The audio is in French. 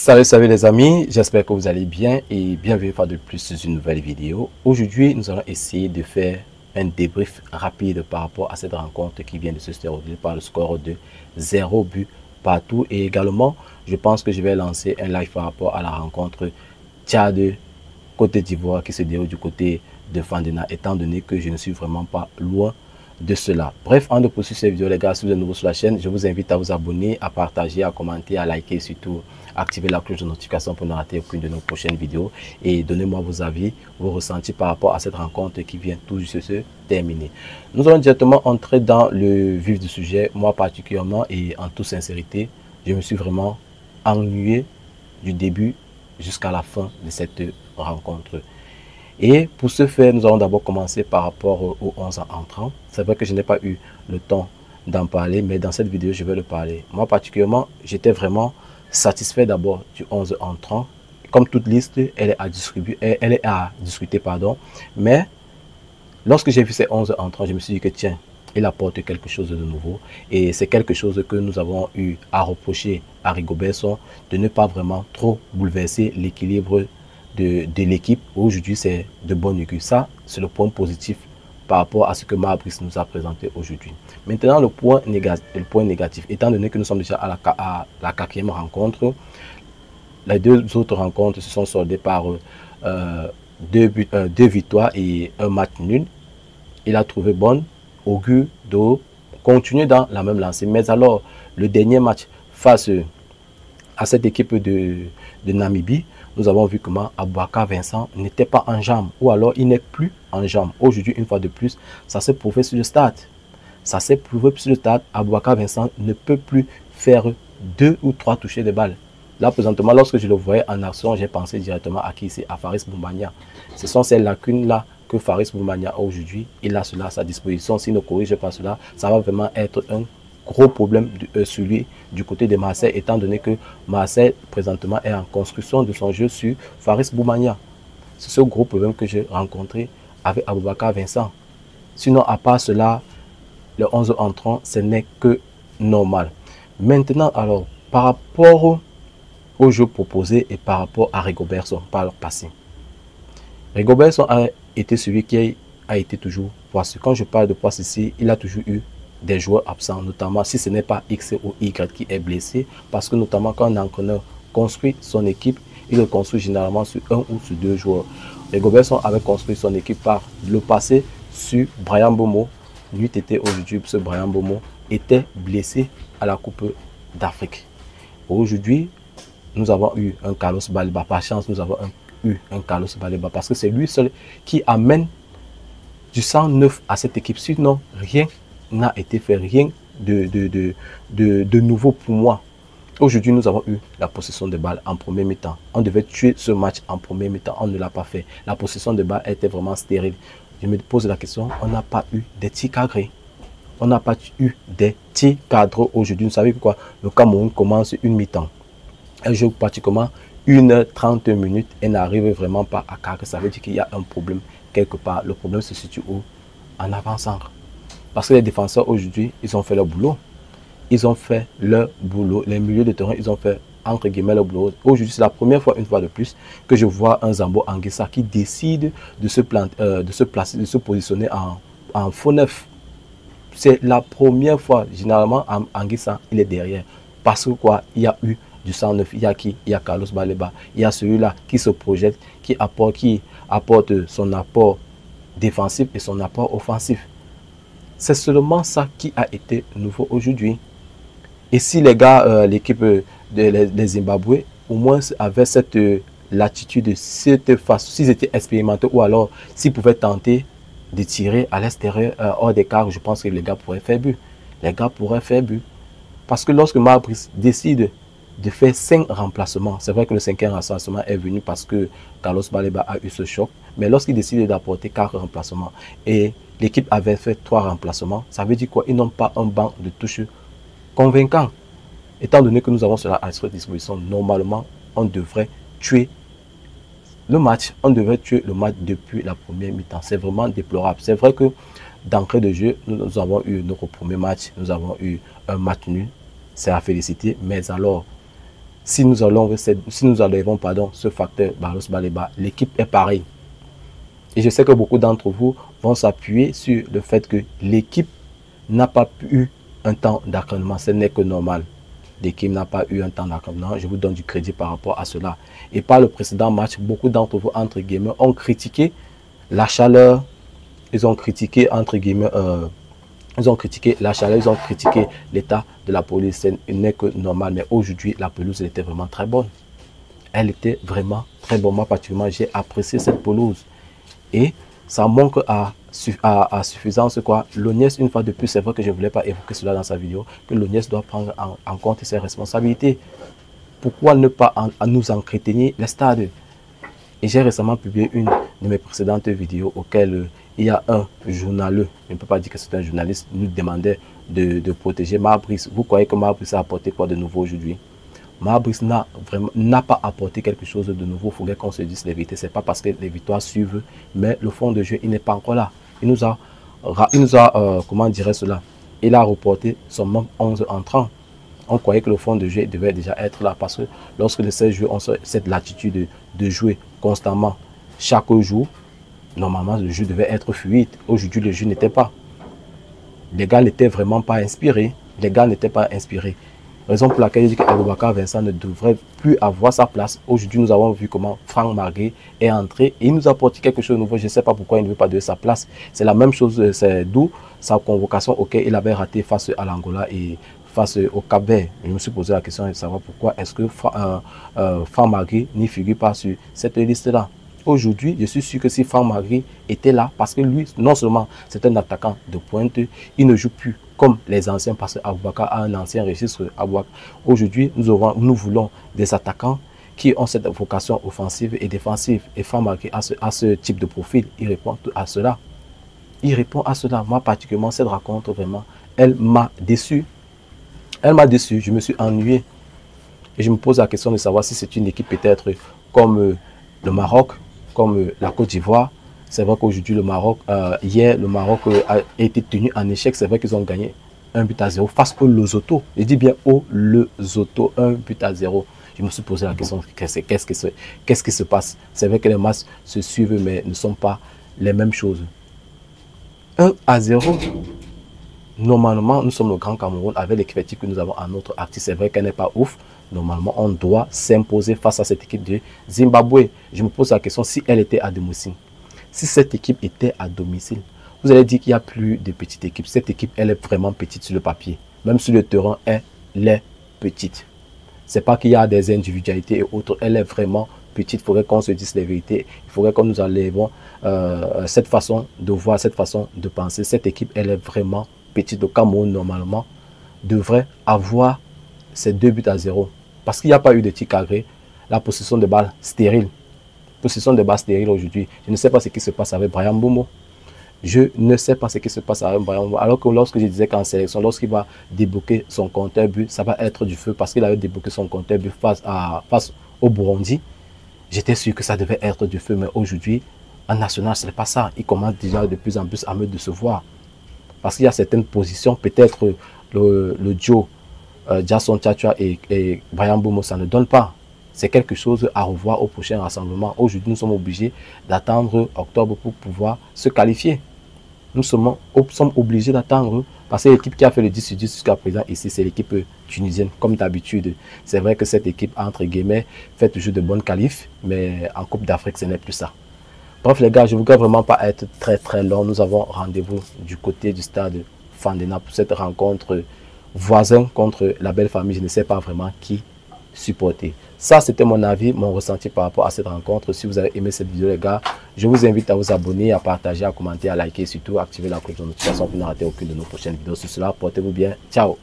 Salut les amis, j'espère que vous allez bien et bienvenue une fois de plus sur une nouvelle vidéo. Aujourd'hui, nous allons essayer de faire un débrief rapide par rapport à cette rencontre qui vient de se dérouler par le score de 0 but partout. Et également, je pense que je vais lancer un live par rapport à la rencontre Tchad Côte d'Ivoire qui se déroule du côté de Fandena, étant donné que je ne suis vraiment pas loin de cela. Bref, avant de poursuivre cette vidéo, les gars, si vous êtes nouveau sur la chaîne, je vous invite à vous abonner, à partager, à commenter, à liker et surtout activer la cloche de notification pour ne rater aucune de nos prochaines vidéos. Et donnez-moi vos avis, vos ressentis par rapport à cette rencontre qui vient tout juste de se terminer. Nous allons directement entrer dans le vif du sujet. Moi particulièrement et en toute sincérité, je me suis vraiment ennuyé du début jusqu'à la fin de cette rencontre. Et pour ce faire, nous allons d'abord commencer par rapport aux 11 entrants. C'est vrai que je n'ai pas eu le temps d'en parler, mais dans cette vidéo, je vais le parler. Moi, particulièrement, j'étais vraiment satisfait d'abord du 11 entrant. Comme toute liste, elle est à discuter, pardon. Mais lorsque j'ai vu ces 11 entrants, je me suis dit que tiens, il apporte quelque chose de nouveau. Et c'est quelque chose que nous avons eu à reprocher à Rigobertson de ne pas vraiment trop bouleverser l'équilibre de l'équipe. Aujourd'hui, c'est de bon augure. Ça, c'est le point positif par rapport à ce que Brice nous a présenté aujourd'hui. Maintenant, le point négatif, étant donné que nous sommes déjà à la quatrième rencontre, les deux autres rencontres se sont soldées par deux victoires et un match nul. Il a trouvé bon augure de continuer dans la même lancée. Mais alors, le dernier match face à cette équipe de Namibie, nous avons vu comment Aboubakar Vincent n'était pas en jambes, ou alors il n'est plus en jambes. Aujourd'hui, une fois de plus, ça s'est prouvé sur le stade. Ça s'est prouvé sur le stade. Aboubakar Vincent ne peut plus faire 2 ou 3 touchés de balle. Là, présentement, lorsque je le voyais en action, j'ai pensé directement à qui c'est, à Faris Boumania. Ce sont ces lacunes-là que Faris Boumania aujourd'hui, il a cela à sa disposition. S'il ne corrige pas cela, ça va vraiment être un gros problème celui du côté de Marseille, étant donné que Marseille présentement est en construction de son jeu sur Faris Boumania. C'est ce gros problème que j'ai rencontré avec Aboubakar Vincent. Sinon, à part cela, le 11 entrant, ce n'est que normal. Maintenant, alors, par rapport au jeu proposé et par rapport à Rigobertson par le passé. Rigobertson a été celui qui a été toujours poisseux. Quand je parle de poisseux ici, il a toujours eu des joueurs absents, notamment si ce n'est pas X ou Y qui est blessé, parce que notamment quand un entraîneur construit son équipe, il le construit généralement sur 1 ou sur 2 joueurs. Rigobertson avait construit son équipe par le passé sur Bryan Mbeumo. Lui était aujourd'hui, ce Bryan Mbeumo était blessé à la Coupe d'Afrique. Aujourd'hui, nous avons eu un Carlos Baleba. Par chance, nous avons eu un Carlos Baleba parce que c'est lui seul qui amène du sang neuf à cette équipe. Sinon, rien n'a été fait, rien de nouveau pour moi. Aujourd'hui, nous avons eu la possession de balle en premier mi-temps. On devait tuer ce match en premier mi-temps. On ne l'a pas fait. La possession de balle était vraiment stérile. Je me pose la question, on n'a pas eu des tirs cadrés. On n'a pas eu des tirs cadrés aujourd'hui. Vous savez pourquoi? Le Cameroun commence une mi-temps. Elle joue pratiquement 1h30 et n'arrive vraiment pas à cadrer. Ça veut dire qu'il y a un problème quelque part. Le problème se situe où? En avant-centre. Parce que les défenseurs aujourd'hui, ils ont fait leur boulot. Ils ont fait leur boulot. Les milieux de terrain, ils ont fait entre guillemets leur boulot. Aujourd'hui, c'est la première fois, une fois de plus, que je vois un Zambo Anguissa qui décide de se placer, de se positionner en faux neuf. C'est la première fois. Généralement, Anguissa, il est derrière. Parce que quoi? Il y a eu du 109, il y a qui? Il y a Carlos Baleba. Il y a celui-là qui se projette, qui apporte son apport défensif et son apport offensif. C'est seulement ça qui a été nouveau aujourd'hui. Et si les gars, l'équipe des Zimbabwe, au moins avaient cette latitude, cette façon, s'ils étaient expérimentés ou alors s'ils pouvaient tenter de tirer à l'extérieur, hors des quarts, je pense que les gars pourraient faire but. Les gars pourraient faire but. Parce que lorsque Brice décide de faire 5 remplacements, c'est vrai que le 5e remplacement est venu parce que Carlos Baleba a eu ce choc, mais lorsqu'il décide d'apporter 4 remplacements et l'équipe avait fait 3 remplacements, ça veut dire quoi? Ils n'ont pas un banc de touche convaincant. Étant donné que nous avons cela à notre disposition, normalement, on devrait tuer le match. On devrait tuer le match depuis la première mi-temps. C'est vraiment déplorable. C'est vrai que d'entrée de jeu, nous avons eu notre premier match. Nous avons eu un match nul. C'est à féliciter. Mais alors, si nous enlevons ce facteur Barros Baleba, l'équipe est pareille. Et je sais que beaucoup d'entre vous vont s'appuyer sur le fait que l'équipe n'a pas eu un temps d'acclimatation. Ce n'est que normal. L'équipe n'a pas eu un temps d'acclimatation. Je vous donne du crédit par rapport à cela. Et par le précédent match, beaucoup d'entre vous, entre guillemets, ont critiqué la chaleur. Ils ont critiqué, entre guillemets, ils ont critiqué la chaleur, ils ont critiqué l'état de la pelouse. Ce n'est que normal. Mais aujourd'hui, la pelouse, elle était vraiment très bonne. Elle était vraiment très bonne. Moi, particulièrement, j'ai apprécié cette pelouse. Et ça manque à suffisance quoi. L'ONIES, une fois de plus, c'est vrai que je ne voulais pas évoquer cela dans sa vidéo, que l'ONIES doit prendre en compte ses responsabilités. Pourquoi ne pas nous entretenir les stades? Et j'ai récemment publié une de mes précédentes vidéos auquel il y a un journaleux, je ne peux pas dire que c'est un journaliste, nous demandait de protéger Marbrice. Vous croyez que Marbrice a apporté quoi de nouveau aujourd'hui? Marbrice n'a pas apporté quelque chose de nouveau. Il faudrait qu'on se dise la vérité. Ce n'est pas parce que les victoires suivent, mais le fond de jeu, il n'est pas encore là. Il nous a comment dirait cela? Il a reporté son manque 11 entrants. On croyait que le fond de jeu devait déjà être là parce que lorsque les 16 joueurs ont cette latitude de jouer constamment chaque jour, normalement le jeu devait être fluide. Aujourd'hui, le jeu n'était pas. Les gars n'étaient vraiment pas inspirés. Les gars n'étaient pas inspirés. Raison pour laquelle je dis qu'Aboubacar Vincent ne devrait plus avoir sa place. Aujourd'hui, nous avons vu comment Franck Margué est entré et il nous a apporté quelque chose de nouveau. Je ne sais pas pourquoi il ne veut pas donner sa place. C'est la même chose, c'est d'où sa convocation auquel il avait raté face à l'Angola et face au Cap-Vert. Je me suis posé la question de savoir pourquoi est-ce que Franck Margué n'y figure pas sur cette liste-là. Aujourd'hui, je suis sûr que si Franck Margué était là, parce que lui, non seulement c'est un attaquant de pointe, il ne joue plus comme les anciens, parce qu'Aboubacar a un ancien registre. Aujourd'hui, nous voulons des attaquants qui ont cette vocation offensive et défensive. Et Franck Margué a ce type de profil. Il répond à cela. Il répond à cela. Moi, particulièrement, cette rencontre, vraiment, elle m'a déçu. Elle m'a déçu. Je me suis ennuyé. Et je me pose la question de savoir si c'est une équipe peut-être comme le Maroc, comme la Côte d'Ivoire. C'est vrai qu'aujourd'hui, le Maroc, hier, le Maroc a été tenu en échec. C'est vrai qu'ils ont gagné 1-0 face au Lesotho. Je dis bien au Lesotho, 1-0. Je me suis posé la question, qu'est-ce qui se passe? C'est vrai que les matchs se suivent, mais ne sont pas les mêmes choses. 1-0. Normalement, nous sommes le Grand Cameroun avec l'effectif que nous avons en notre actif. C'est vrai qu'elle n'est pas ouf. Normalement, on doit s'imposer face à cette équipe de Zimbabwe. Je me pose la question si elle était à domicile. Si cette équipe était à domicile, vous allez dire qu'il n'y a plus de petites équipes. Cette équipe, elle est vraiment petite sur le papier. Même sur le terrain, elle est petite. Ce n'est pas qu'il y a des individualités et autres. Elle est vraiment petite. Il faudrait qu'on se dise la vérité. Il faudrait que nous enlèvions cette façon de voir, cette façon de penser. Cette équipe, elle est vraiment petite. Le Cameroun, normalement, devrait avoir ces 2-0. Parce qu'il n'y a pas eu de tir cadré. La possession de balles stérile. Possession de balles stérile aujourd'hui. Je ne sais pas ce qui se passe avec Bryan Mbeumo. Je ne sais pas ce qui se passe avec Bryan Mbeumo. Alors que lorsque je disais qu'en sélection, lorsqu'il va débloquer son compteur but, ça va être du feu parce qu'il avait débloqué son compteur but face au Burundi. J'étais sûr que ça devait être du feu. Mais aujourd'hui, en national, ce n'est pas ça. Il commence déjà de plus en plus à me décevoir. Parce qu'il y a certaines positions, peut-être le duo Jason Tchatchoua et Bryan Mbeumo, ça ne donne pas. C'est quelque chose à revoir au prochain rassemblement. Aujourd'hui, nous sommes obligés d'attendre octobre pour pouvoir se qualifier. Nous sommes obligés d'attendre parce que l'équipe qui a fait le 10 sur 10 jusqu'à présent ici, c'est l'équipe tunisienne, comme d'habitude. C'est vrai que cette équipe, entre guillemets, fait toujours de bonnes qualifs, mais en Coupe d'Afrique, ce n'est plus ça. Bref, les gars, je ne voudrais vraiment pas être très long. Nous avons rendez-vous du côté du stade Fandena pour cette rencontre voisin contre la belle famille. Je ne sais pas vraiment qui supporter. Ça, c'était mon avis, mon ressenti par rapport à cette rencontre. Si vous avez aimé cette vidéo, les gars, je vous invite à vous abonner, à partager, à commenter, à liker et surtout activer la cloche de notification pour ne rater aucune de nos prochaines vidéos. Sur cela, portez-vous bien. Ciao.